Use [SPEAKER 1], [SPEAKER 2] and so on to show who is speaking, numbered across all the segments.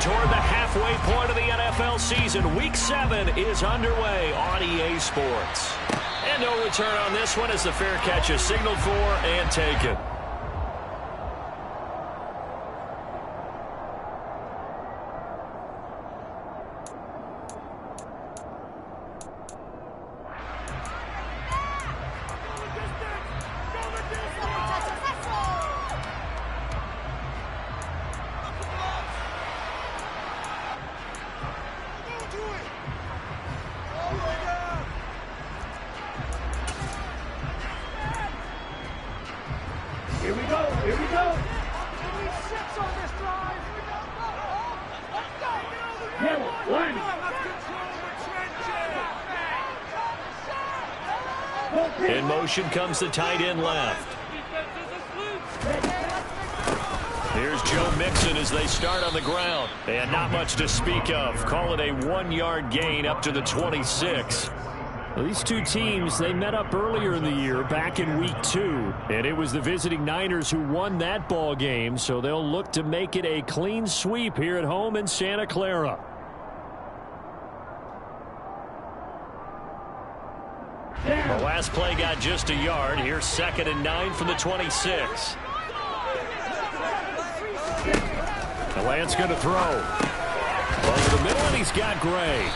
[SPEAKER 1] toward the halfway point of the NFL season. Week 7 is underway on EA Sports. And no return on this one as the fair catch is signaled for and taken.
[SPEAKER 2] Here we go. 6 on this drive. Let's go.
[SPEAKER 1] In motion comes the tight end left. Here's Joe Mixon as they start on the ground. And not much to speak of. Call it a 1-yard gain up to the 26. These two teams, they met up earlier in the year, back in Week 2. And it was the visiting Niners who won that ball game, so they'll look to make it a clean sweep here at home in Santa Clara. The last play got just a yard. Here's 2nd and 9 from the 26. The Lance going to throw. Over the middle, and he's got Gray.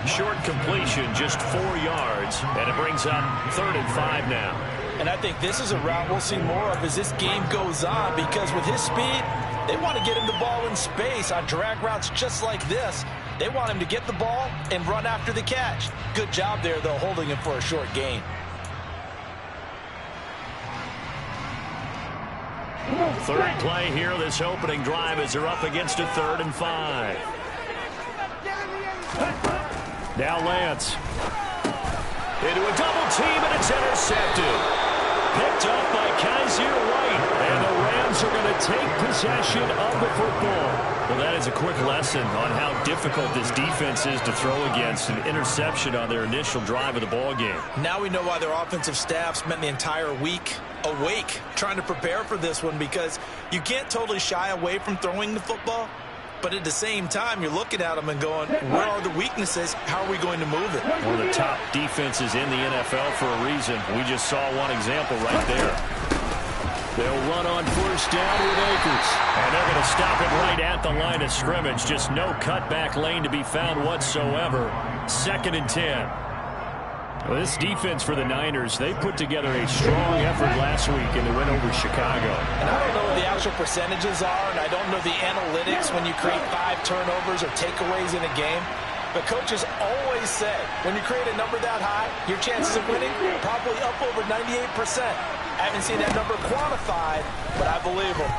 [SPEAKER 1] Short completion, just 4 yards, and it brings up 3rd and 5 now.
[SPEAKER 3] And I think this is a route we'll see more of as this game goes on, because with his speed, they want to get him the ball in space on drag routes just like this. They want him to get the ball and run after the catch. Good job there, though, holding him for a short gain.
[SPEAKER 1] Third play here, this opening drive, as they're up against a 3rd and 5. Now Lance. Into a double team, and it's intercepted. Picked up by Kaiser White. And the Rams are going to take possession of the football. Well, that is a quick lesson on how difficult this defense is to throw against. An interception on their initial drive of the ball game.
[SPEAKER 3] Now we know why their offensive staff spent the entire week awake trying to prepare for this one, because you can't totally shy away from throwing the football. But at the same time, you're looking at them and going, where are the weaknesses? How are we going to move it?
[SPEAKER 1] One of the top defenses in the NFL for a reason. We just saw one example right there. They'll run on 1st down with Akers. And they're going to stop it right at the line of scrimmage. Just no cutback lane to be found whatsoever. 2nd and 10. Well, this defense for the Niners, they put together a strong effort last week in the win over Chicago.
[SPEAKER 3] And I don't know what the actual percentages are, and I don't know the analytics when you create 5 turnovers or takeaways in a game. But coaches always say, when you create a number that high, your chances of winning probably up over 98%. I haven't seen that number quantified, but I believe them.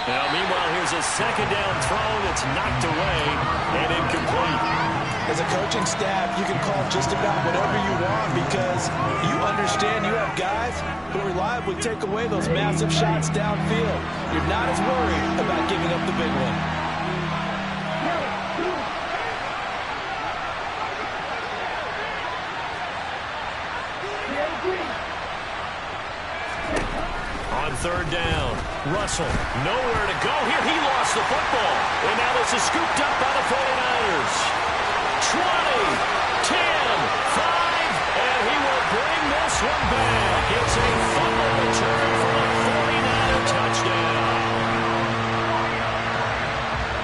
[SPEAKER 1] Now, meanwhile, here's a 2nd down throw that's knocked away and incomplete.
[SPEAKER 3] As a coaching staff, you can call just about whatever you want, because you understand you have guys who reliably take away those massive shots downfield. You're not as worried about giving up the big one.
[SPEAKER 1] On 3rd down, Russell, nowhere to go here. He lost the football. And now this is scooped up by the 49ers. 20, 10, 5, and he will bring this one back. It's a fumble return for a 49er touchdown.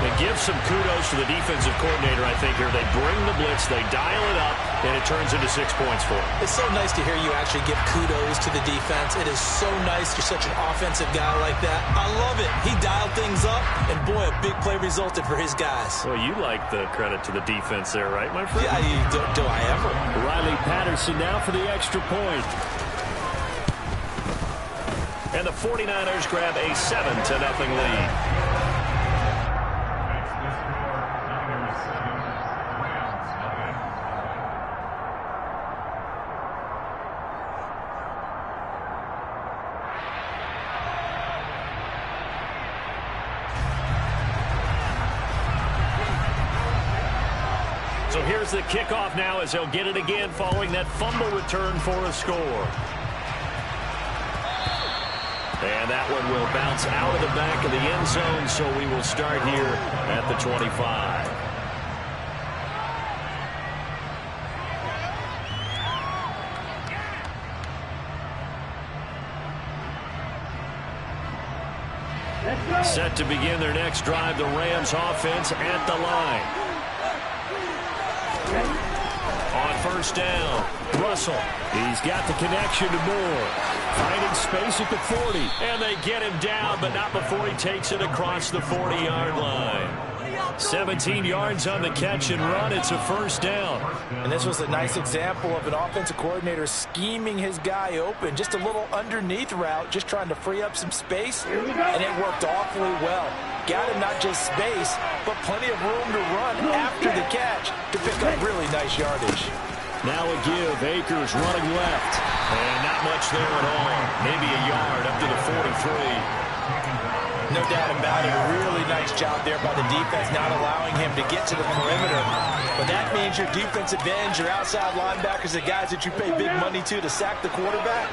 [SPEAKER 1] They give some kudos to the defensive coordinator, I think, here. They bring the blitz, they dial it up, and it turns into 6 points for them.
[SPEAKER 3] It's so nice to hear you actually give kudos to the defense. It is so nice you're such an offensive guy like that. I love it. He dialed things up, and boy, a big play resulted for his guys.
[SPEAKER 1] Well, you like the credit to the defense there, right, my friend?
[SPEAKER 3] Yeah, do I ever?
[SPEAKER 1] Riley Patterson now for the extra point. And the 49ers grab a 7-0 lead. So here's the kickoff now as they'll get it again following that fumble return for a score. And that one will bounce out of the back of the end zone, so we will start here at the 25. Set to begin their next drive, the Rams offense at the line. On first down, Russell. He's got the connection to Moore. Finding space at the 40. And they get him down, but not before he takes it across the 40-yard line. 17 yards on the catch and run. It's a first down.
[SPEAKER 3] And this was a nice example of an offensive coordinator scheming his guy open. Just a little underneath route, just trying to free up some space. And it worked awfully well. Got him not just space, but plenty of room to run after the catch to pick up really nice yardage.
[SPEAKER 1] Now a give. Akers running left. And not much there at all. Maybe a yard up to the 43.
[SPEAKER 3] No doubt about it. A really nice job there by the defense, not allowing him to get to the perimeter. But that means your defensive ends, your outside linebackers, the guys that you pay big money to sack the quarterback,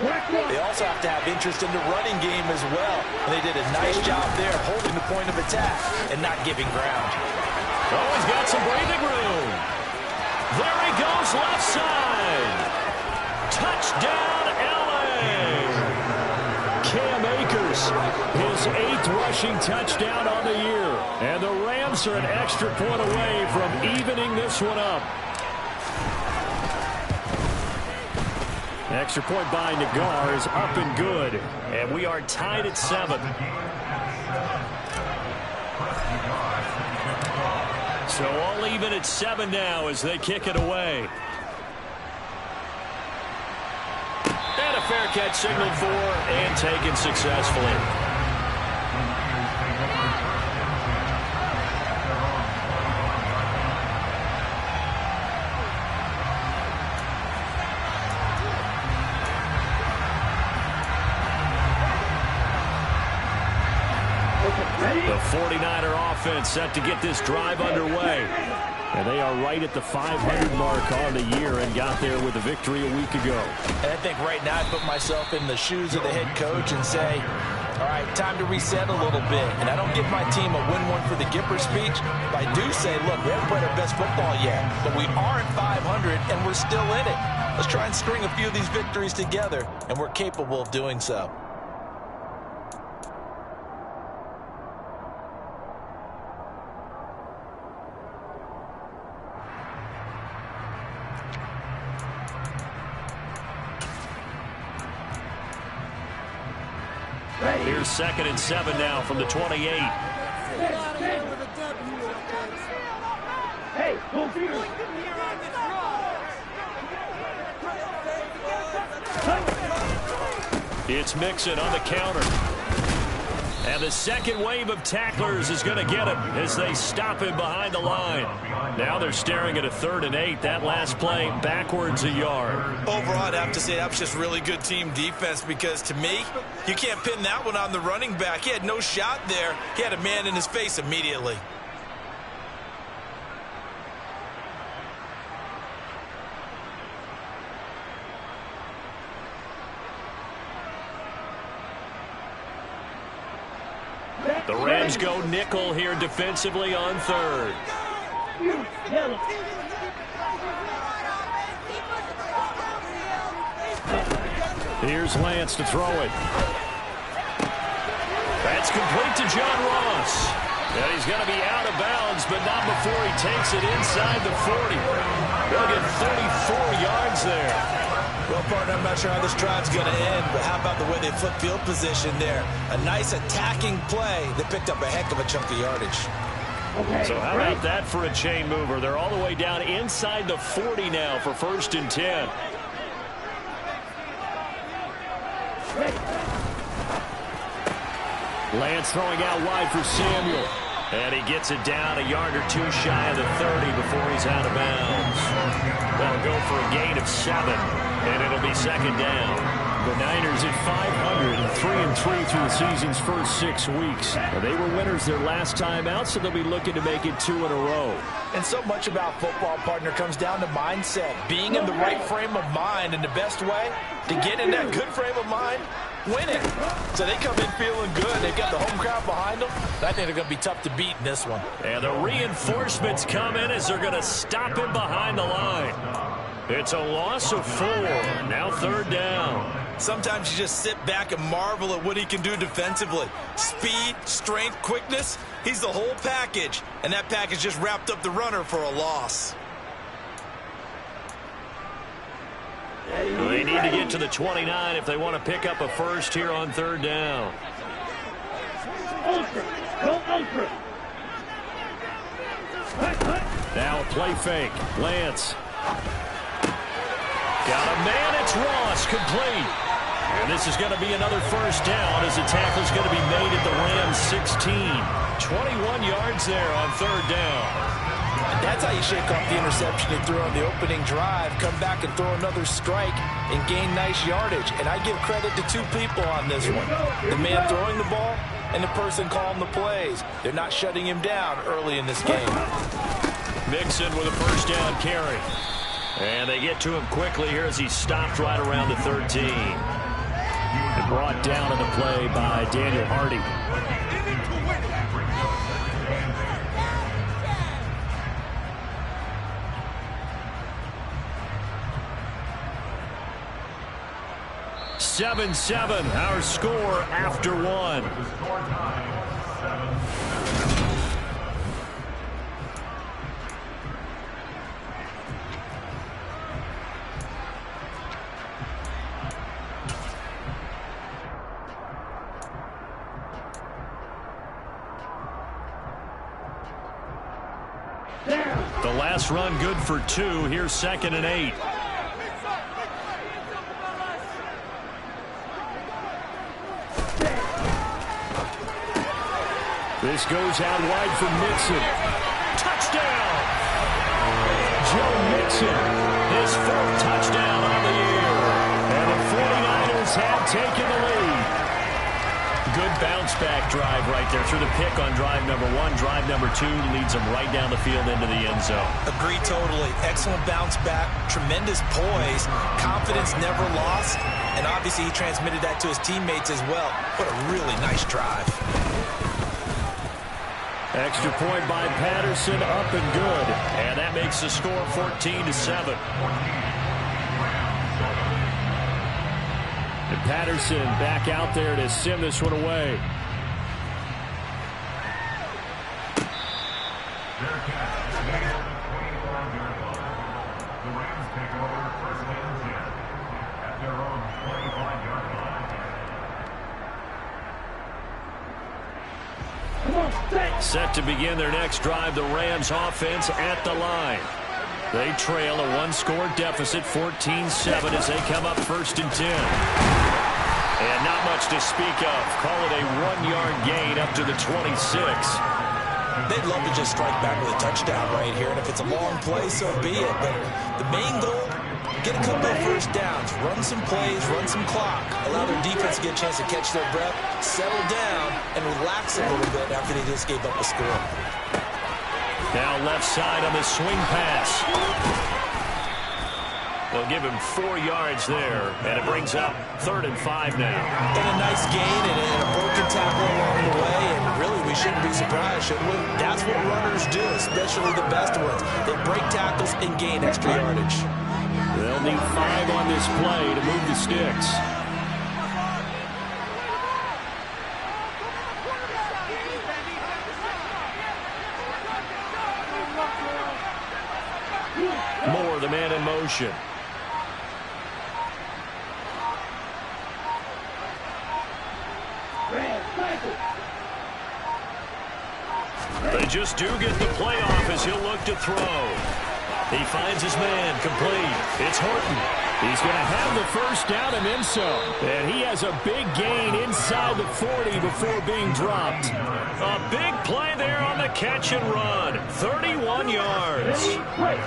[SPEAKER 3] they also have to have interest in the running game as well. And they did a nice job there holding the point of attack and not giving ground.
[SPEAKER 1] Oh, he's got some breathing room. There he goes, left side. Touchdown, L.A. Cam Akers, his 8th rushing touchdown on the year. And the Rams are an extra point away from evening this one up. Extra point by Nagar is up and good. And we are tied at 7. So all even at 7 now as they kick it away. And a fair catch signaled for and taken successfully. The 49er offense set to get this drive underway. And they are right at the 500 mark on the year and got there with a victory a week ago.
[SPEAKER 3] And I think right now I put myself in the shoes of the head coach and say, all right, time to reset a little bit. And I don't give my team a win one for the Gipper speech, but I do say, look, we haven't played our best football yet, but we are at 500 and we're still in it. Let's try and string a few of these victories together, and we're capable of doing so.
[SPEAKER 1] Here's 2nd and 7 now from the 28.
[SPEAKER 2] Hey, move here.
[SPEAKER 1] It's Mixon on the counter. And the second wave of tacklers is going to get him as they stop him behind the line. Now they're staring at a 3rd and 8. That last play backwards a yard.
[SPEAKER 4] Overall, I'd have to say that was just really good team defense because, to me, you can't pin that one on the running back. He had no shot there. He had a man in his face immediately.
[SPEAKER 1] The Rams go nickel here defensively on 3rd. Here's Lance to throw it. That's complete to John Ross. And he's going to be out of bounds, but not before he takes it inside the 40. They'll get 34 yards there.
[SPEAKER 3] Well, partner, I'm not sure how this drive's going to end, but how about the way they flip field position there? A nice attacking play that picked up a heck of a chunk of yardage.
[SPEAKER 1] So how about that for a chain mover? They're all the way down inside the 40 now for 1st and 10. Lance throwing out wide for Samuel. And he gets it down a yard or 2 shy of the 30 before he's out of bounds. They'll go for a gain of 7, and it'll be 2nd down. The Niners at 500 and 3-3 through the season's first 6 weeks. They were winners their last time out, so they'll be looking to make it 2 in a row.
[SPEAKER 3] And so much about football, partner, comes down to mindset. Being in the right frame of mind, and the best way to get in that good frame of mind winning. So they come in feeling good. They've got the home crowd behind them. I think they're going to be tough to beat in this one.
[SPEAKER 1] And the reinforcements come in as they're going to stop him behind the line. It's a loss of 4. Now 3rd down.
[SPEAKER 4] Sometimes you just sit back and marvel at what he can do defensively. Speed, strength, quickness. He's the whole package. And that package just wrapped up the runner for a loss.
[SPEAKER 1] They need to get to the 29 if they want to pick up a first here on 3rd down. Now a play fake. Lance. Got a man. It's Ross. Complete. And this is going to be another first down as the tackle is going to be made at the Rams 16. 21 yards there on 3rd down.
[SPEAKER 3] That's how you shake off the interception he threw on the opening drive, come back and throw another strike and gain nice yardage. And I give credit to 2 people on this one. The man throwing the ball and the person calling the plays. They're not shutting him down early in this game.
[SPEAKER 1] Mixon with a first down carry. And they get to him quickly here as he stopped right around the 13. And brought down in the play by Daniel Hardy. (7-7) our score after 1. The last run good for 2. Here's 2nd and 8. This goes out wide for Mixon. Touchdown! Joe Mixon, his 4th touchdown on the year. And the 49ers have taken the lead. Good bounce-back drive right there through the pick on drive number 1. Drive number 2 leads them right down the field into the end zone.
[SPEAKER 4] Agree totally. Excellent bounce back. Tremendous poise. Confidence never lost. And obviously he transmitted that to his teammates as well. What a really nice drive.
[SPEAKER 1] Extra point by Patterson, up and good. And that makes the score 14-7. And Patterson back out there to send this one away. Set to begin their next drive, the Rams offense at the line. They trail a 1-score deficit, 14-7 as they come up 1st and 10. And not much to speak of. Call it a 1-yard gain up to the 26.
[SPEAKER 3] They'd love to just strike back with a touchdown right here. And if it's a long play, so be it. But the main goal, get a couple of first downs, run some plays, run some clock, allow their defense to get a chance to catch their breath, settle down, and relax a little bit after they just gave up a score.
[SPEAKER 1] Now left side on the swing pass. They'll give him 4 yards there, and it brings up 3rd and 5 now.
[SPEAKER 3] And a nice gain and a broken tackle along the way, and really we shouldn't be surprised, should we? That's what runners do, especially the best ones. They break tackles and gain extra yardage.
[SPEAKER 1] They'll need 5 on this play to move the sticks. Moore, the man in motion. They just do get the play off as he'll look to throw. He finds his man, complete. It's Horton. He's going to have the first down and then some. And he has a big gain inside the 40 before being dropped. A big play there on the catch and run. 31 yards.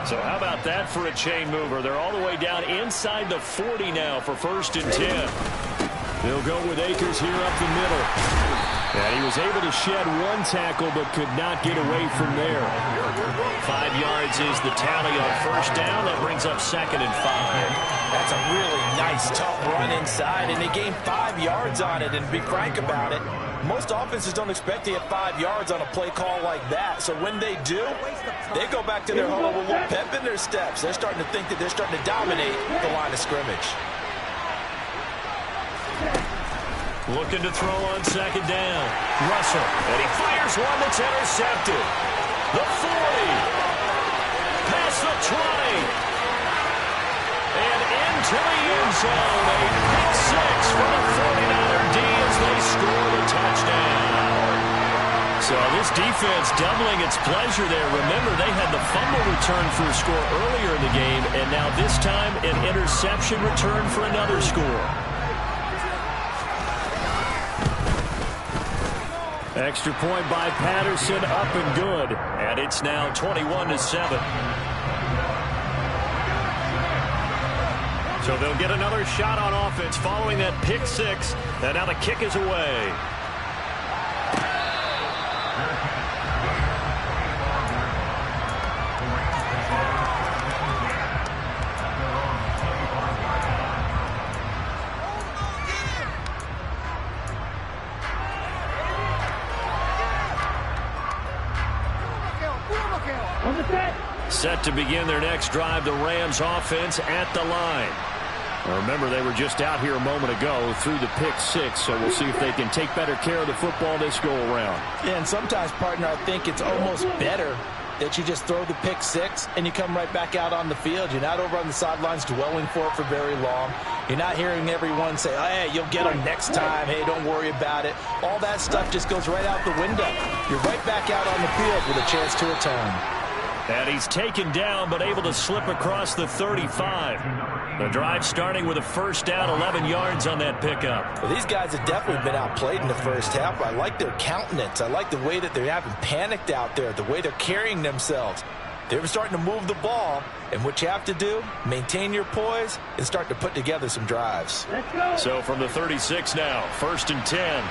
[SPEAKER 1] So how about that for a chain mover? They're all the way down inside the 40 now for 1st and 10. They'll go with Akers here up the middle. And he was able to shed 1 tackle but could not get away from there. 5 yards is the tally on 1st down. That brings up 2nd and 5.
[SPEAKER 3] That's a really nice Nice tough run inside, and they gained 5 yards on it. And to be frank about it, most offenses don't expect to get 5 yards on a play call like that. So when they do, they go back to their huddle with a little pep in their steps. They're starting to think that they're starting to dominate the line of scrimmage.
[SPEAKER 1] Looking to throw on second down. Russell, and he fires one that's intercepted. The 40. Past the 20. And into the end zone. A pick six for the 49er D as they score the touchdown. So this defense doubling its pleasure there. Remember, they had the fumble return for a score earlier in the game, and now this time an interception return for another score. Extra point by Patterson, up and good. And it's now 21-7. So they'll get another shot on offense following that pick six. And now the kick is away. Set to begin their next drive, the Rams offense at the line. Now remember, they were just out here a moment ago through the pick six, so we'll see if they can take better care of the football this go-around.
[SPEAKER 3] Yeah, and sometimes, partner, I think it's almost better that you just throw the pick six and you come right back out on the field. You're not over on the sidelines dwelling for it for very long. You're not hearing everyone say, oh, hey, you'll get them next time. Hey, don't worry about it. All that stuff just goes right out the window. You're right back out on the field with a chance to return.
[SPEAKER 1] And he's taken down, but able to slip across the 35. The drive starting with a first down, 11 yards on that pickup.
[SPEAKER 3] Well, these guys have definitely been outplayed in the first half. I like their countenance. I like the way that they haven't panicked out there, the way they're carrying themselves. They're starting to move the ball, and what you have to do, maintain your poise and start to put together some drives.
[SPEAKER 2] Let's go.
[SPEAKER 1] So from the 36 now, 1st and 10.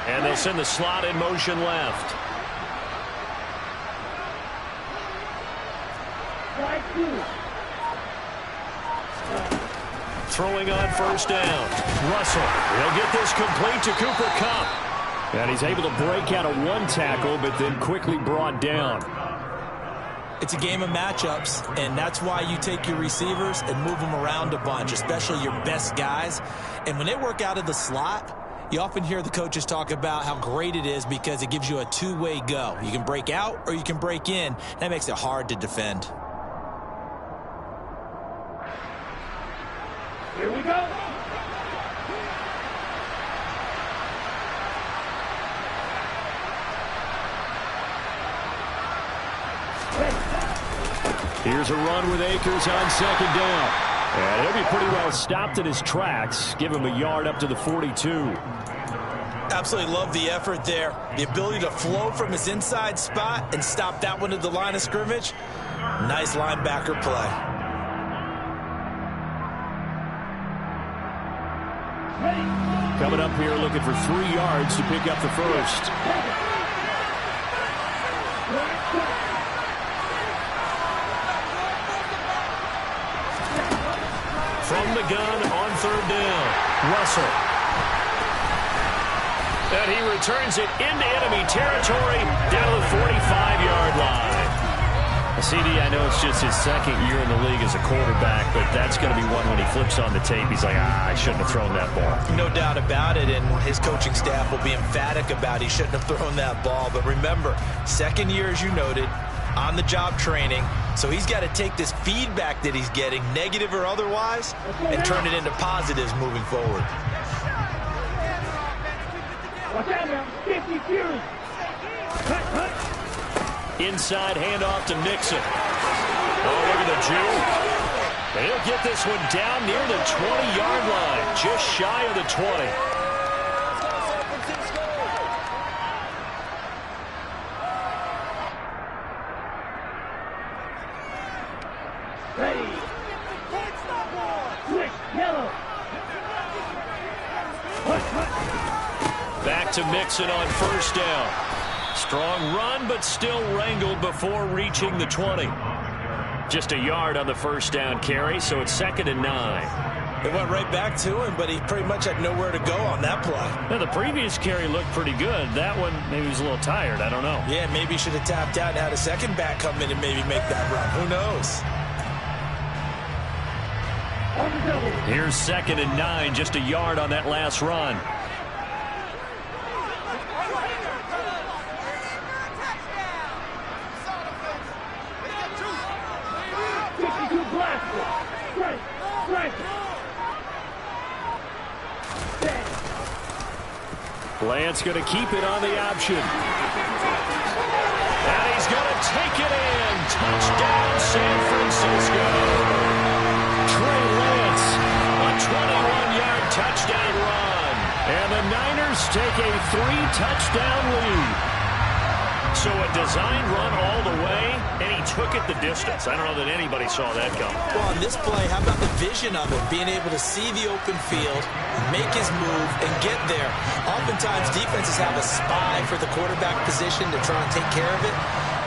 [SPEAKER 1] And they'll send the slot in motion left. Throwing on first down. Russell, he'll get this complete to Cooper Kupp. And he's able to break out of one tackle, but then quickly brought down.
[SPEAKER 3] It's a game of matchups, and that's why you take your receivers and move them around a bunch, especially your best guys. And when they work out of the slot, you often hear the coaches talk about how great it is because it gives you a two-way go. You can break out or you can break in. That makes it hard to defend.
[SPEAKER 2] Here we go.
[SPEAKER 1] Here's a run with Akers on second down. And he'll be pretty well stopped in his tracks. Give him a yard up to the 42.
[SPEAKER 3] Absolutely love the effort there. The ability to flow from his inside spot and stop that one at the line of scrimmage. Nice linebacker play.
[SPEAKER 1] Coming up here looking for 3 yards to pick up the first. From the gun on 3rd down. Russell. And he returns it into enemy territory down to the 45-yard line. CD, I know it's just his second year in the league as a quarterback, but that's going to be one when he flips on the tape. He's like, I shouldn't have thrown that ball.
[SPEAKER 3] No doubt about it, and his coaching staff will be emphatic about he shouldn't have thrown that ball. But remember, second year, as you noted, on-the-job training. So he's got to take this feedback that he's getting, negative or otherwise, and turn it into positives moving forward.
[SPEAKER 2] Watch out now. 50 Fury.
[SPEAKER 1] Inside handoff to Mixon. Oh, look at the juke. And he'll get this one down near the 20-yard line, just shy of the 20.
[SPEAKER 2] Ready. Switch. Yellow.
[SPEAKER 1] Back to Mixon on first down. Strong run, but still wrangled before reaching the 20. Just a yard on the first down carry, so it's 2nd and 9.
[SPEAKER 3] It went right back to him, but he pretty much had nowhere to go on that play.
[SPEAKER 1] Now, the previous carry looked pretty good. That one, maybe he was a little tired. I don't know.
[SPEAKER 3] Yeah, maybe he should have tapped out and had a second back come in and maybe make that run. Who knows?
[SPEAKER 1] Here's 2nd and 9, just a yard on that last run. Lance going to keep it on the option. And he's going to take it in. Touchdown, San Francisco. Trey Lance, a 21-yard touchdown run. And the Niners take a 3-touchdown lead. So a design run all the way, and he took it the distance. I don't know that anybody saw that come.
[SPEAKER 3] Well, on this play, how about the vision of it? Being able to see the open field, make his move, and get there. Oftentimes, defenses have a spy for the quarterback position to try and take care of it.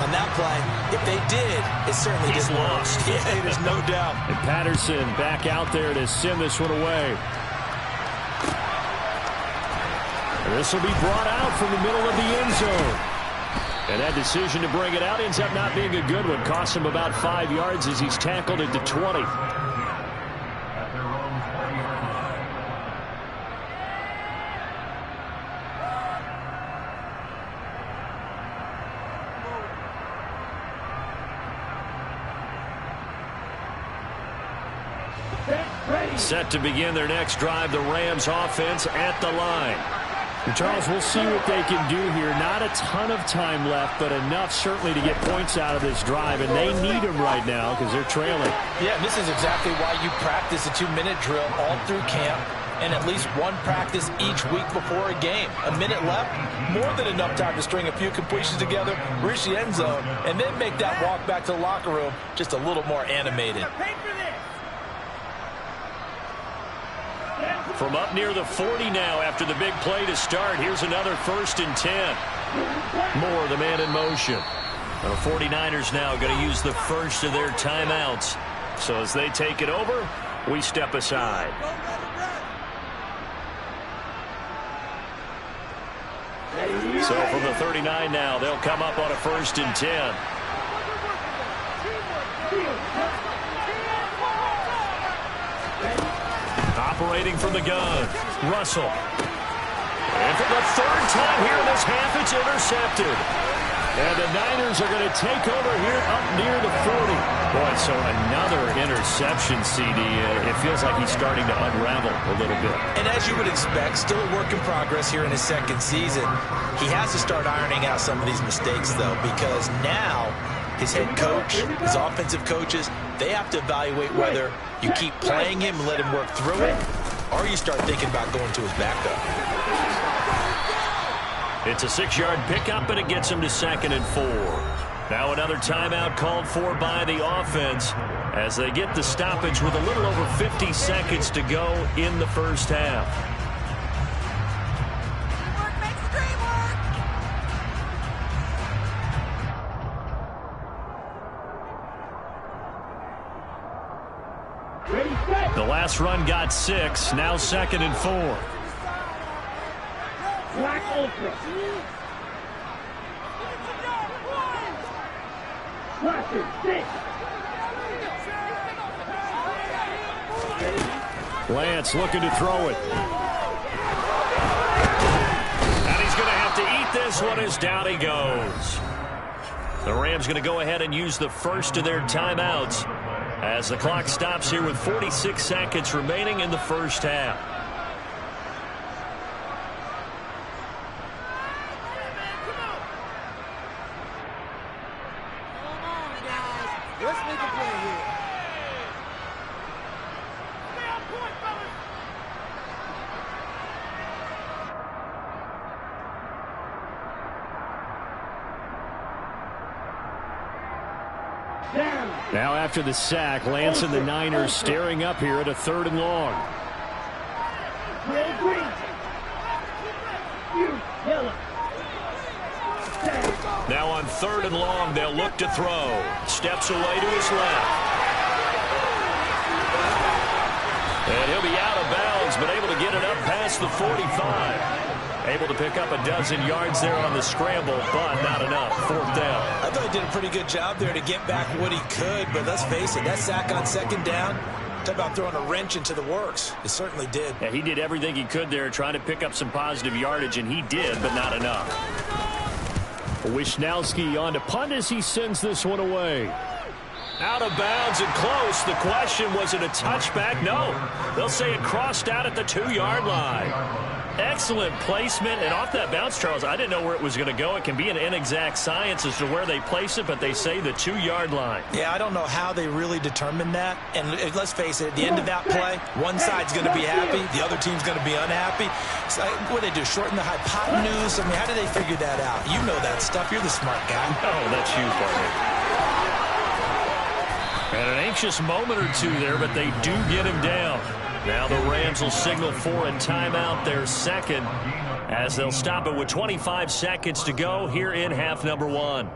[SPEAKER 3] On that play, if they did, it certainly
[SPEAKER 1] He's
[SPEAKER 3] didn't
[SPEAKER 1] lost.
[SPEAKER 3] Yeah, there's no doubt.
[SPEAKER 1] And Patterson back out there to send this one away. And this will be brought out from the middle of the end zone. And that decision to bring it out ends up not being a good one. Costs him about 5 yards as he's tackled at the 20. Set to begin their next drive, the Rams offense at the line. Charles, we'll see what they can do here. Not a ton of time left, but enough certainly to get points out of this drive, and they need them right now because they're trailing.
[SPEAKER 3] Yeah, and this is exactly why you practice a 2-minute drill all through camp and at least one practice each week before a game. A minute left, more than enough time to string a few completions together, reach the end zone, and then make that walk back to the locker room just a little more animated.
[SPEAKER 1] From up near the 40 now after the big play to start. Here's another 1st and 10. Moore, the man in motion. The 49ers now going to use the first of their timeouts. So as they take it over, we step aside. So from the 39 now, they'll come up on a 1st and 10. Operating from the gun, Russell. And for the 3rd time here in this half, it's intercepted. And the Niners are going to take over here up near the 40. Boy, so another interception, CD. It feels like he's starting to unravel a little bit.
[SPEAKER 3] And as you would expect, still a work in progress here in his 2nd season. He has to start ironing out some of these mistakes, though, because now his head coach, his offensive coaches, they have to evaluate whether you keep playing him and let him work through it, or you start thinking about going to his backup.
[SPEAKER 1] It's a 6-yard pickup, and it gets him to 2nd and 4. Now another timeout called for by the offense as they get the stoppage with a little over 50 seconds to go in the first half. The last run got 6. Now 2nd and 4.
[SPEAKER 2] Black Ultra.
[SPEAKER 1] Lance looking to throw it. And he's going to have to eat this one as down he goes. The Rams going to go ahead and use the first of their timeouts as the clock stops here with 46 seconds remaining in the first half.
[SPEAKER 2] Let's make a play here. Stay on point, fellas. Down.
[SPEAKER 1] Now after the sack, Lance and the Niners staring up here at a 3rd and long.
[SPEAKER 2] Red, green. You, yellow. Down.
[SPEAKER 1] 3rd and long. They'll look to throw. Steps away to his left. And he'll be out of bounds, but able to get it up past the 45. Able to pick up a dozen yards there on the scramble, but not enough. 4th down.
[SPEAKER 3] I thought he did a pretty good job there to get back what he could, but let's face it, that sack on 2nd down, talk about throwing a wrench into the works. It certainly did.
[SPEAKER 1] Yeah, he did everything he could there trying to pick up some positive yardage, and he did, but not enough. Wishnowski on to punt as he sends this one away. Out of bounds and close. The question, was it a touchback? No. They'll say it crossed out at the 2-yard line. Excellent placement, and off that bounce, Charles, I didn't know where it was going to go. It can be an inexact science as to where they place it, but they say the 2-yard line.
[SPEAKER 3] Yeah, I don't know how they really determined that. And let's face it, at the end of that play, one side's going to be happy, the other team's going to be unhappy. So, what do they do, shorten the hypotenuse? I mean, how do they figure that out? You know that stuff. You're the smart guy.
[SPEAKER 1] Oh, that's you, partner. And an anxious moment or two there, but they do get him down. Now the Rams will signal for a timeout, their 2nd, as they'll stop it with 25 seconds to go here in half number 1.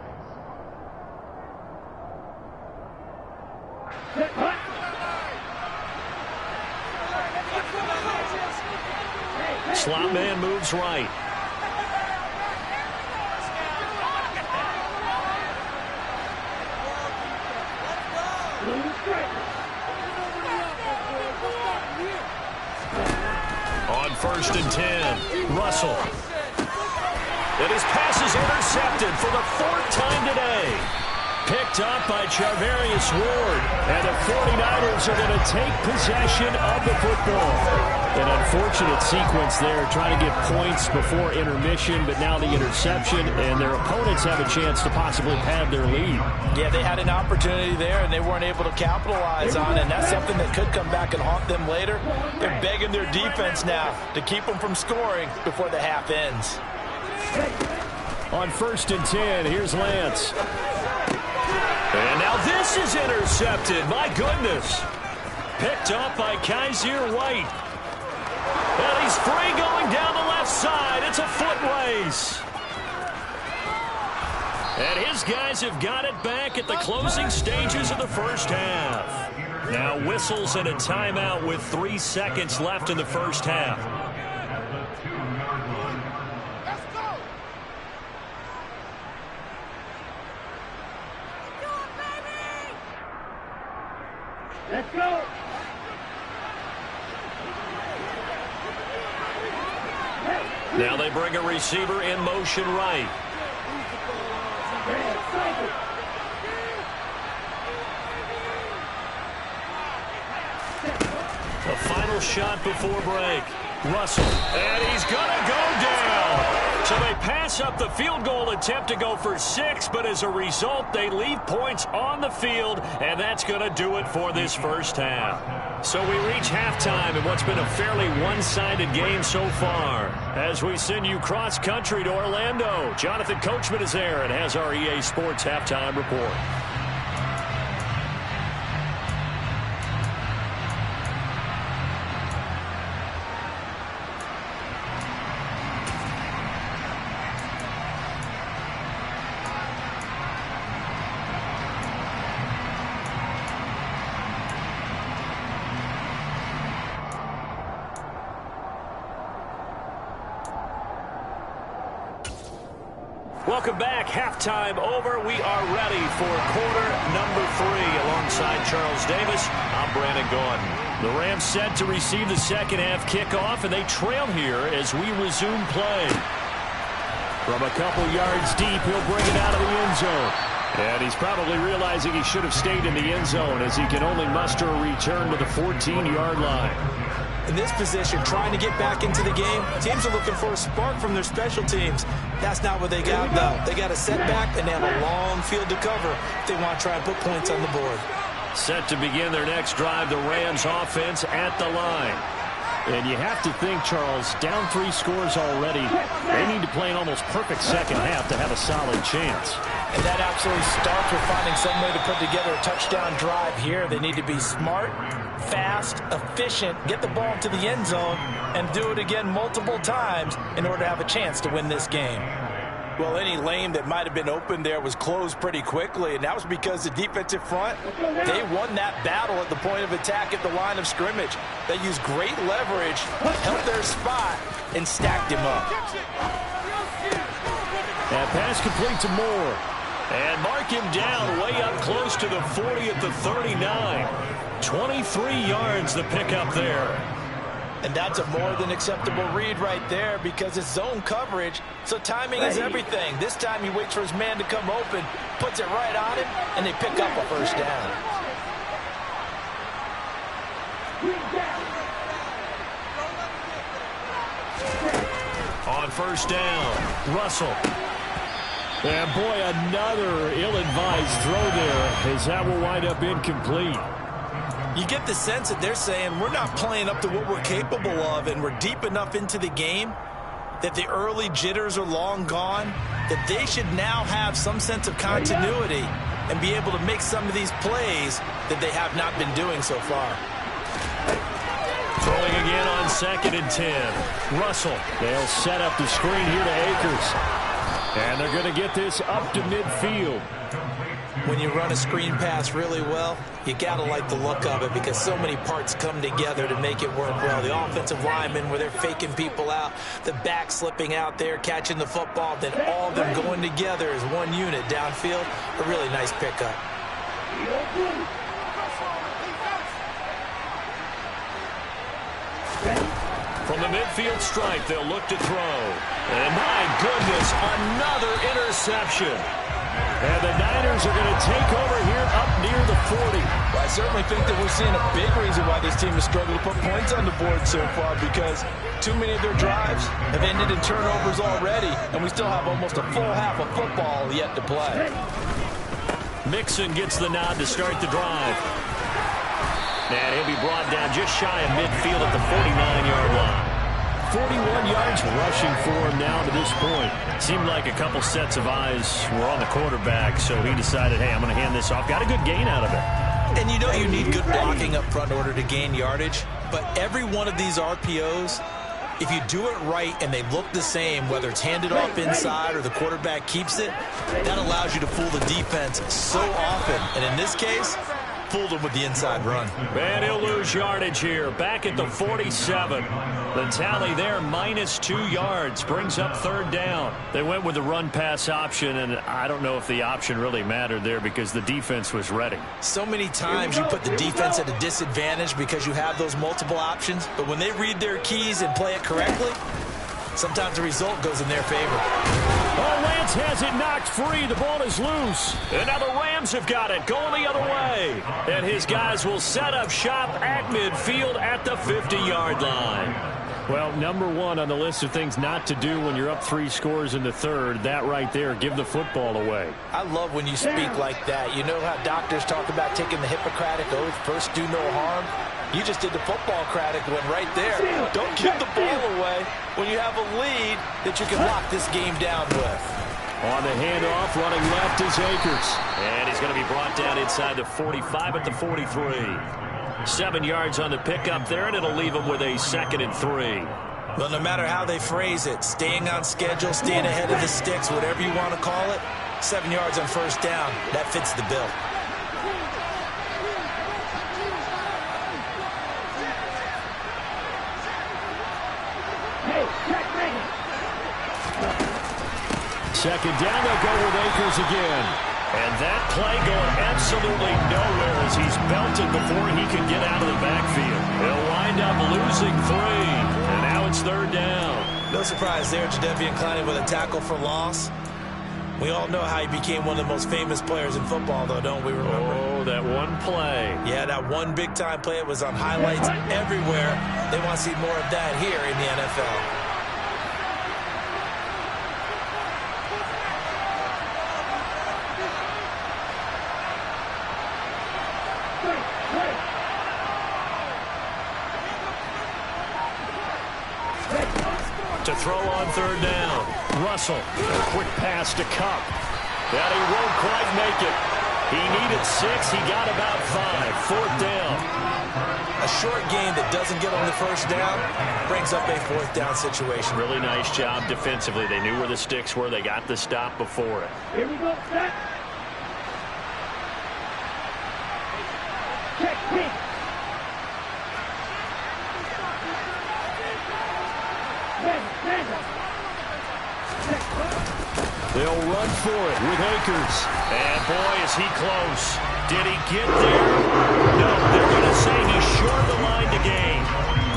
[SPEAKER 1] Slot man moves right. On 1st and 10, Russell. And his pass is intercepted for the 4th time today. Picked up by Charvarius Ward. And the 49ers are going to take possession of the football. An unfortunate sequence there, trying to get points before intermission, but now the interception, and their opponents have a chance to possibly pad their lead.
[SPEAKER 3] Yeah, they had an opportunity there, and they weren't able to capitalize on it, and that's something that could come back and haunt them later. They're begging their defense now to keep them from scoring before the half ends.
[SPEAKER 1] On 1st and 10, here's Lance. And now this is intercepted. My goodness. Picked up by Kaiser White. And he's free going down the left side. It's a foot race. And his guys have got it back at the closing stages of the 1st half. Now whistles and a timeout with 3 seconds left in the 1st half.
[SPEAKER 2] Let's go!
[SPEAKER 1] Now they bring a receiver in motion right. The final shot before break. Russell. And he's going to go down. So they pass up the field goal attempt to go for 6, but as a result, they leave points on the field, and that's going to do it for this 1st half. So we reach halftime in what's been a fairly one-sided game so far. As we send you cross-country to Orlando, Jonathan Coachman is there and has our EA Sports halftime report. Welcome back. Halftime over. We are ready for quarter number 3. Alongside Charles Davis, I'm Brandon Gaudin. The Rams set to receive the 2nd half kickoff, and they trail here as we resume play. From a couple yards deep, he'll bring it out of the end zone. And he's probably realizing he should have stayed in the end zone as he can only muster a return to the 14-yard line.
[SPEAKER 3] In this position, trying to get back into the game, teams are looking for a spark from their special teams. That's not what they got, though. They got a setback, and they have a long field to cover if they want to try and put points on the board.
[SPEAKER 1] Set to begin their next drive, the Rams offense at the line. And you have to think, Charles, down 3 scores already. They need to play an almost perfect 2nd half to have a solid chance.
[SPEAKER 3] And that absolutely starts with finding some way to put together a touchdown drive here. They need to be smart, fast, efficient, get the ball to the end zone, and do it again multiple times in order to have a chance to win this game. Well, any lane that might have been open there was closed pretty quickly, and that was because the defensive front, they won that battle at the point of attack at the line of scrimmage. They used great leverage, held their spot, and stacked him up.
[SPEAKER 1] That pass complete to Moore. And mark him down way up close to the 40 at the 39. 23 yards the pickup there.
[SPEAKER 3] And that's a more than acceptable read right there because it's zone coverage, so timing is everything. This time he waits for his man to come open, puts it right on him, and they pick up a first down.
[SPEAKER 1] On first down, Russell. And boy, another ill-advised throw there as that will wind up incomplete.
[SPEAKER 3] You get the sense that they're saying we're not playing up to what we're capable of, and we're deep enough into the game that the early jitters are long gone, that they should now have some sense of continuity and be able to make some of these plays that they have not been doing so far.
[SPEAKER 1] Throwing again on 2nd and 10. Russell. They'll set up the screen here to Akers. And they're going to get this up to midfield.
[SPEAKER 3] When you run a screen pass really well, you got to like the look of it because so many parts come together to make it work well. The offensive linemen, where they're faking people out, the back slipping out there, catching the football, then all of them going together as one unit downfield. A really nice pickup.
[SPEAKER 1] From the midfield stripe, they'll look to throw. And my goodness, another interception. And the Niners are going to take over here up near the 40.
[SPEAKER 3] Well, I certainly think that we're seeing a big reason why this team has struggled to put points on the board so far, because too many of their drives have ended in turnovers already, and we still have almost a full half of football yet to play.
[SPEAKER 1] Mixon gets the nod to start the drive. And he'll be brought down just shy of midfield at the 49-yard line. 41 yards rushing for him now to this point. Seemed like a couple sets of eyes were on the quarterback, so he decided, hey, I'm going to hand this off. Got a good gain out of it.
[SPEAKER 3] And you know you need good blocking up front in order to gain yardage, but every one of these RPOs, if you do it right and they look the same, whether it's handed off inside or the quarterback keeps it, that allows you to fool the defense so often. And in this case, fooled him with the inside run.
[SPEAKER 1] And he'll lose yardage here. Back at the 47. The tally there, -2 yards. Brings up 3rd down. They went with the run-pass option, and I don't know if the option really mattered there because the defense was ready.
[SPEAKER 3] So many times you put the defense at a disadvantage because you have those multiple options, but when they read their keys and play it correctly, sometimes the result goes in their favor.
[SPEAKER 1] Oh, Lance has it knocked free. The ball is loose. And now the Rams have got it, going the other way. And his guys will set up shop at midfield at the 50-yard line. Well, number one on the list of things not to do when you're up 3 scores in the 3rd, that right there, give the football away.
[SPEAKER 3] I love when you speak like that. You know how doctors talk about taking the Hippocratic Oath, first do no harm? You just did the football-cratic one right there. Don't give the ball away when you have a lead that you can lock this game down with.
[SPEAKER 1] On the handoff, running left is Akers. And he's going to be brought down inside the 45 at the 43. 7 yards on the pickup there, and it'll leave him with a 2nd and 3.
[SPEAKER 3] Well, no matter how they phrase it, staying on schedule, staying ahead of the sticks, whatever you want to call it, 7 yards on first down, that fits the bill.
[SPEAKER 1] Second down, they'll go with Akers again. And that play going absolutely nowhere as he's belted before he can get out of the backfield. He'll wind up losing 3. And now it's 3rd down.
[SPEAKER 3] No surprise there, Jadeveon Clowney with a tackle for loss. We all know how he became one of the most famous players in football, though, don't we remember?
[SPEAKER 1] Oh, that one play.
[SPEAKER 3] Yeah, that one big-time play. It was on highlights everywhere. They want to see more of that here in the NFL.
[SPEAKER 1] To throw on 3rd down. Russell, a quick pass to Cup. And he won't quite make it. He needed 6. He got about 5. 4th down.
[SPEAKER 3] A short game that doesn't get on the first down brings up a 4th down situation.
[SPEAKER 1] Really nice job defensively. They knew where the sticks were. They got the stop before it.
[SPEAKER 2] Here we go, set. Check, kick.
[SPEAKER 1] They'll run for it with Akers. And boy, is he close. Did he get there? No, they're going to say he's short the line to gain.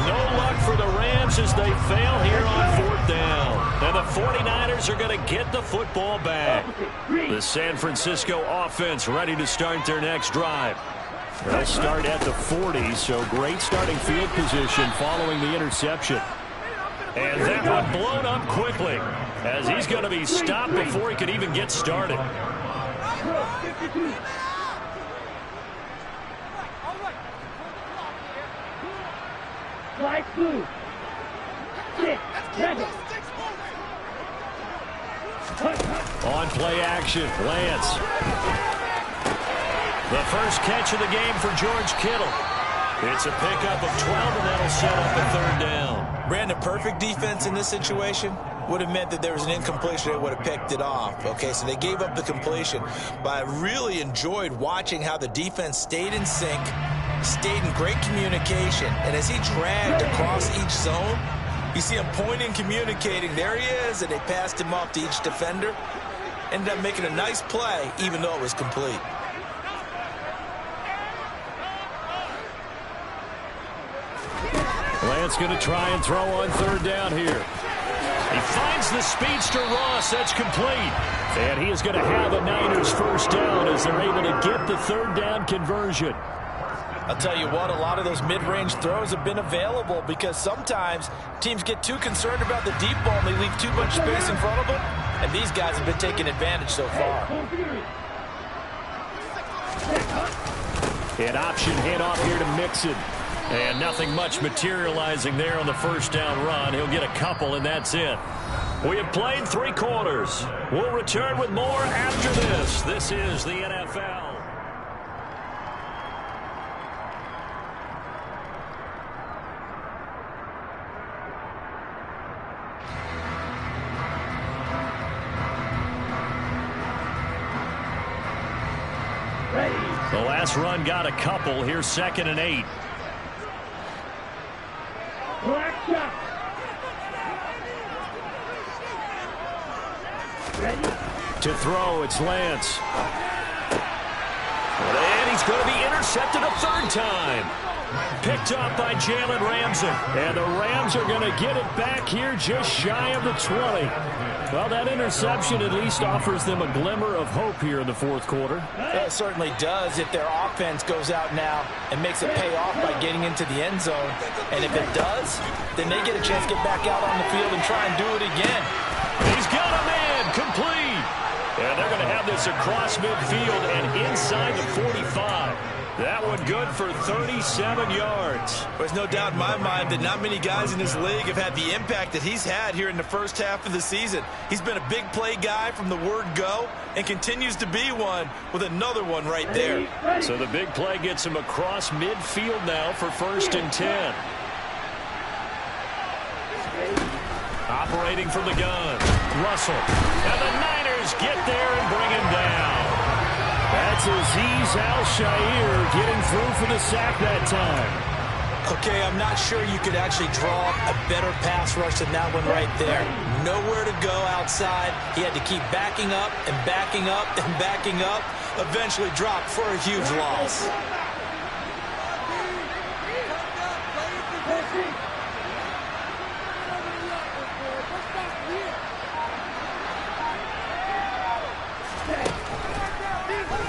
[SPEAKER 1] No luck for the Rams as they fail here on 4th down. And the 49ers are going to get the football back. The San Francisco offense ready to start their next drive. They'll start at the 40, so great starting field position following the interception. And that one blown up quickly as he's going to be stopped before he could even get started.
[SPEAKER 2] Flag blue. 6, 7.
[SPEAKER 1] On play action, Lance. The first catch of the game for George Kittle. It's a pickup of 12, and that'll set up a 3rd down.
[SPEAKER 3] Brandon, perfect defense in this situation would have meant that there was an incompletion. They would have picked it off. Okay, so they gave up the completion. But I really enjoyed watching how the defense stayed in sync, stayed in great communication. And as he dragged across each zone, you see him pointing, communicating. There he is, and they passed him off to each defender. Ended up making a nice play, even though it was complete.
[SPEAKER 1] Lance going to try and throw on 3rd down here. He finds the speedster Ross. That's complete. And he is going to have a Niners 1st down as they're able to get the 3rd down conversion.
[SPEAKER 3] I'll tell you what, a lot of those mid-range throws have been available because sometimes teams get too concerned about the deep ball and they leave too much space in front of them. And these guys have been taking advantage so far.
[SPEAKER 1] An option handoff here to Mixon. And nothing much materializing there on the 1st down run. He'll get a couple, and that's it. We have played 3 quarters. We'll return with more after this. This is the NFL. The last run got a couple. Here's 2nd and 8.
[SPEAKER 2] Black shot. Ready?
[SPEAKER 1] To throw, it's Lance. And he's going to be intercepted a 3rd time. Picked up by Jalen Ramsey. And the Rams are going to get it back here just shy of the 20. Well, that interception at least offers them a glimmer of hope here in the 4th quarter.
[SPEAKER 3] It certainly does if their offense goes out now and makes it pay off by getting into the end zone. And if it does, then they get a chance to get back out on the field and try and do it again.
[SPEAKER 1] He's got a man, complete. And they're going to have this across midfield and inside the 45. That one good for 37 yards.
[SPEAKER 4] There's no doubt in my mind that not many guys in this league have had the impact that he's had here in the first half of the season. He's been a big play guy from the word go and continues to be one with another one right there.
[SPEAKER 1] So the big play gets him across midfield now for 1st and 10. Operating from the gun, Russell. And the Niners get there and bring him down. That's Azeez Al-Shaair getting through for the sack that time.
[SPEAKER 3] Okay, I'm not sure you could actually draw a better pass rush than that one right there. Nowhere to go outside. He had to keep backing up and backing up and backing up. Eventually dropped for a huge loss.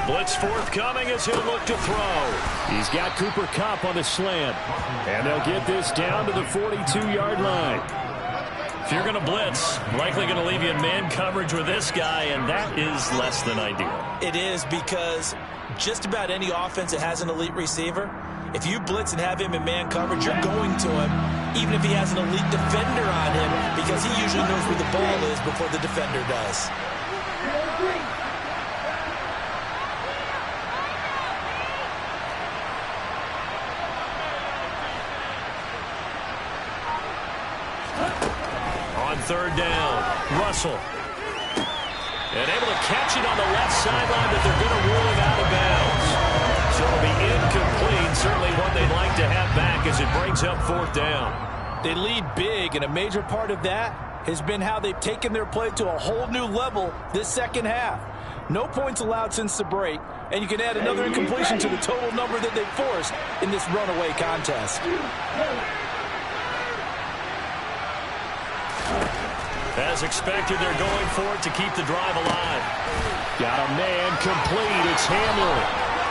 [SPEAKER 1] Blitz forthcoming as he'll look to throw. He's got Cooper Kupp on the slant. And they'll get this down to the 42-yard line. If you're going to blitz, likely going to leave you in man coverage with this guy, and that is less than ideal.
[SPEAKER 3] It is because just about any offense that has an elite receiver, if you blitz and have him in man coverage, you're going to him, even if he has an elite defender on him, because he usually knows where the ball is before the defender does.
[SPEAKER 1] on third down. Russell. And able to catch it on the left sideline, but they're going to rule him out of bounds. So it'll be incomplete. Certainly one they'd like to have back as it brings up fourth down.
[SPEAKER 3] They lead big, and a major part of that has been how they've taken their play to a whole new level this second half. No points allowed since the break, and you can add another incompletion to the total number that they've forced in this runaway contest.
[SPEAKER 1] As expected, they're going for it to keep the drive alive. Got a man complete. It's Hamler.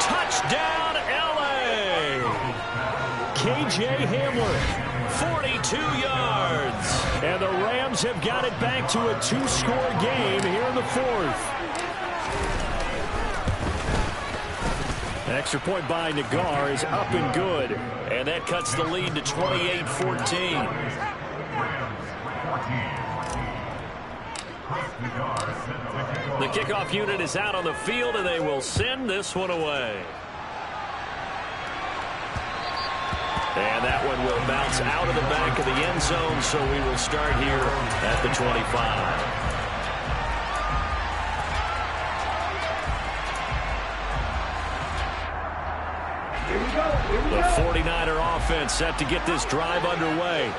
[SPEAKER 1] Touchdown, L.A. K.J. Hamler, 42 yards. And the Rams have got it back to a two-score game here in the fourth. An extra point by Nagar is up and good. And that cuts the lead to 28-14. The kickoff unit is out on the field, and they will send this one away. And that one will bounce out of the back of the end zone, so we will start here at the 25. The 49er offense set to get this drive underway.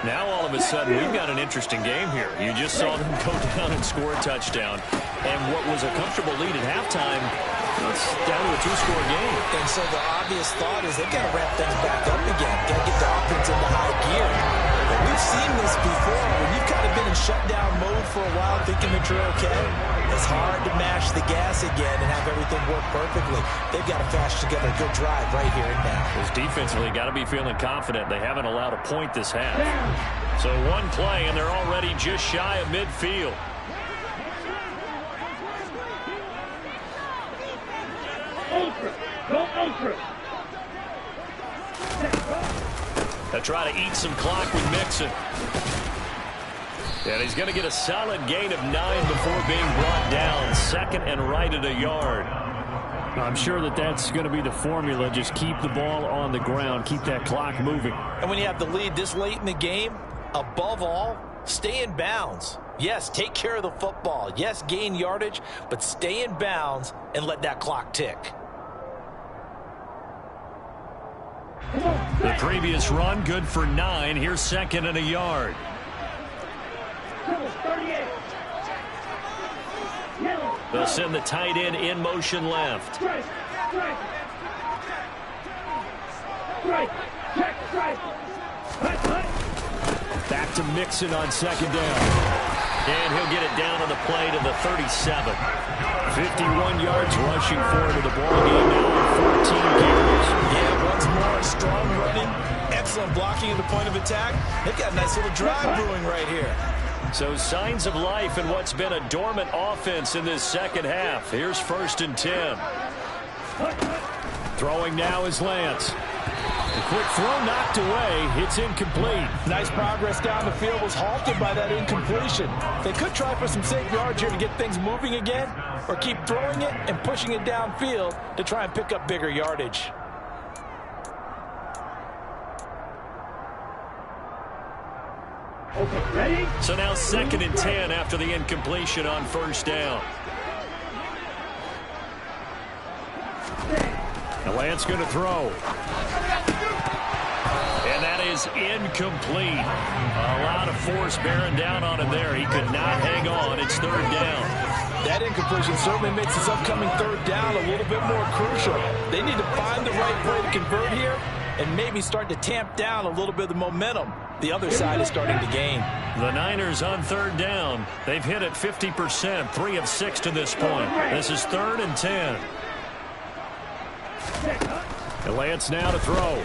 [SPEAKER 1] Now, all of a sudden, we've got an interesting game here. You just saw them go down and score a touchdown. And what was a comfortable lead at halftime, it's down to a two-score game.
[SPEAKER 3] And so the obvious thought is they've got to ramp things back up again. Got to get the offense into high gear. But we've seen this before. When you've kind of been in shutdown mode for a while thinking that you're okay, it's hard to mash the gas again and have everything work perfectly. They've got to flash together a good drive right here and now.
[SPEAKER 1] Because defensively, got to be feeling confident. They haven't allowed a point this half. So one play, and they're already just shy of midfield. They try to eat some clock with Mixon. And he's going to get a solid gain of 9 before being brought down. Second and right at a yard. I'm sure that that's going to be the formula. Just keep the ball on the ground. Keep that clock moving.
[SPEAKER 3] And when you have the lead this late in the game, above all, stay in bounds. Yes, take care of the football. Yes, gain yardage, but stay in bounds and let that clock tick.
[SPEAKER 1] The previous run, good for 9. Here's second and a yard. They'll send the tight end in motion left. Back to Mixon on second down. And he'll get it down on the play to the 37. 51 yards rushing forward to the ball game now on 14 carries.
[SPEAKER 3] Yeah, once more, strong running, excellent blocking at the point of attack. They've got a nice little drive brewing right here.
[SPEAKER 1] So signs of life in what's been a dormant offense in this second half. Here's first and 10. Throwing now is Lance. The quick throw knocked away. It's incomplete.
[SPEAKER 3] Nice progress down the field was halted by that incompletion. They could try for some safe yards here to get things moving again, or keep throwing it and pushing it downfield to try and pick up bigger yardage.
[SPEAKER 2] Okay, ready?
[SPEAKER 1] So now second and 10 after the incompletion on first down. And Lance going to throw. And that is incomplete. A lot of force bearing down on him there. He could not hang on. It's third down.
[SPEAKER 3] That incompletion certainly makes this upcoming third down a little bit more crucial. They need to find the right play to convert here and maybe start to tamp down a little bit of the momentum the other side is starting to gain.
[SPEAKER 1] The Niners on third down. They've hit it 50%, 3 of 6 to this point. This is third and 10. And Lance now to throw.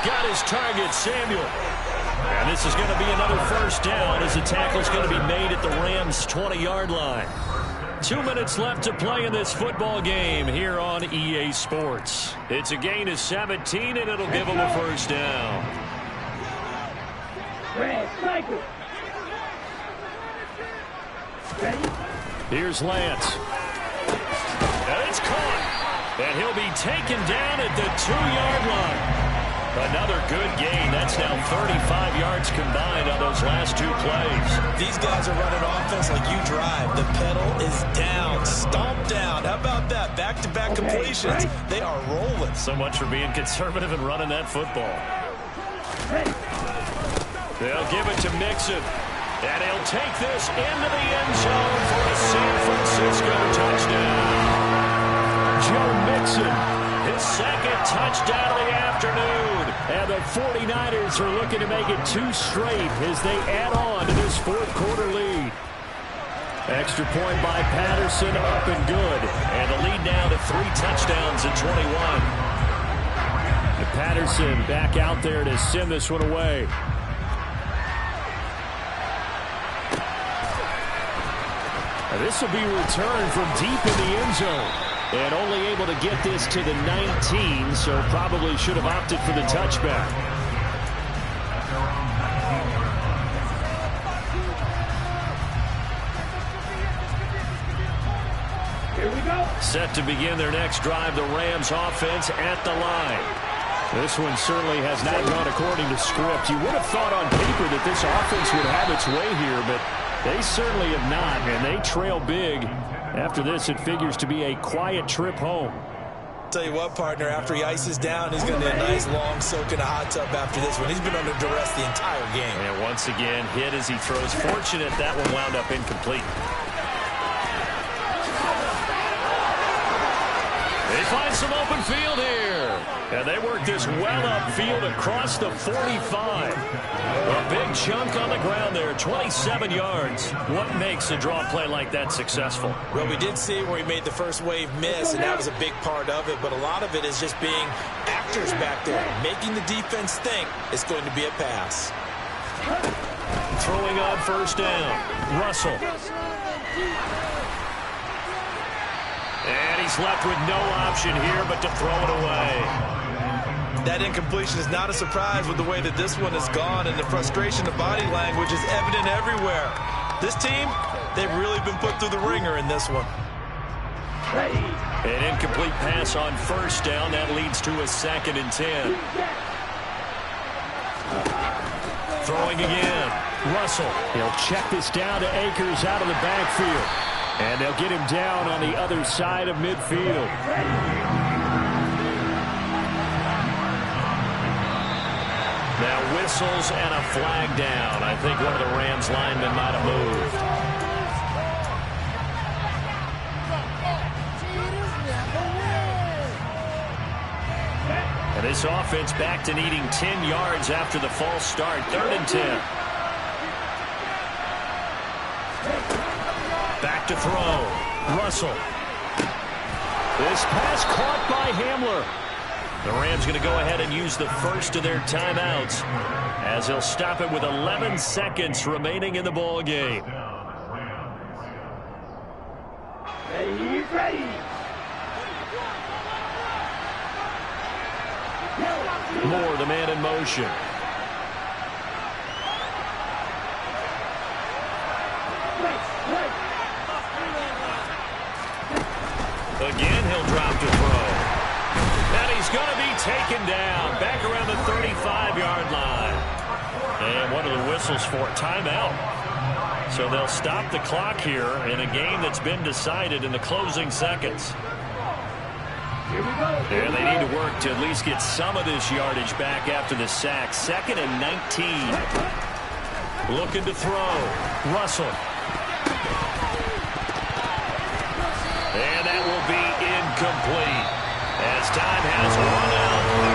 [SPEAKER 1] Got his target, Samuel. And this is going to be another first down as the tackle's going to be made at the Rams' 20-yard line. 2 minutes left to play in this football game here on EA Sports. It's a gain of 17, and it'll give them a first down. Here's Lance. And it's caught. And he'll be taken down at the 2-yard line. Another good gain. That's now 35 yards combined on those last two plays.
[SPEAKER 4] These guys are running offense like you drive. The pedal is down, stomped down. How about that? Back-to-back completions. They are rolling.
[SPEAKER 1] So much for being conservative and running that football. They'll give it to Mixon. And he'll take this into the end zone for a San Francisco touchdown. Joe Mixon, his second touchdown of the afternoon. And the 49ers are looking to make it 2 straight as they add on to this fourth quarter lead. Extra point by Patterson, up and good. And the lead now to 3 touchdowns at 21. And Patterson back out there to send this one away. And this will be returned from deep in the end zone. And only able to get this to the 19, so probably should have opted for the touchback.
[SPEAKER 2] Here we go.
[SPEAKER 1] Set to begin their next drive, the Rams offense at the line. This one certainly has not gone according to script. You would have thought on paper that this offense would have its way here, but they certainly have not, and they trail big. After this, it figures to be a quiet trip home.
[SPEAKER 4] Tell you what, partner, after he ices down, he's going to need a nice long soak in a hot tub after this one. He's been under duress the entire game.
[SPEAKER 1] And once again, hit as he throws. Fortunate that one wound up incomplete. They find some open field here. And they work this well upfield across the 45. A big chunk on the ground there, 27 yards. What makes a draw play like that successful?
[SPEAKER 4] Well, we did see where he made the first wave miss, and that was a big part of it. But a lot of it is just being actors back there, making the defense think it's going to be a pass.
[SPEAKER 1] Throwing on first down. Russell. And he's left with no option here but to throw it away.
[SPEAKER 4] That incompletion is not a surprise with the way that this one has gone, and the frustration of body language is evident everywhere. This team, they've really been put through the ringer in this one.
[SPEAKER 1] An incomplete pass on first down. That leads to a 2nd and 10. Throwing again. Russell. He'll check this down to Akers out of the backfield. And they'll get him down on the other side of midfield. Now whistles and a flag down. I think one of the Rams linemen might have moved. And this offense back to needing 10 yards after the false start. 3rd and 10. Back to throw. Russell. This pass caught by Hamler. The Rams going to go ahead and use the first of their timeouts as they'll stop it with 11 seconds remaining in the ball game.
[SPEAKER 2] Ready.
[SPEAKER 1] Moore, the man in motion. Again, he'll drop to throw. And he's going to be taken down back around the 35-yard line. And what are the whistles for? Timeout. So they'll stop the clock here in a game that's been decided in the closing seconds. And they need to work to at least get some of this yardage back after the sack. 2nd and 19. Looking to throw. Russell. And that will be incomplete as time has run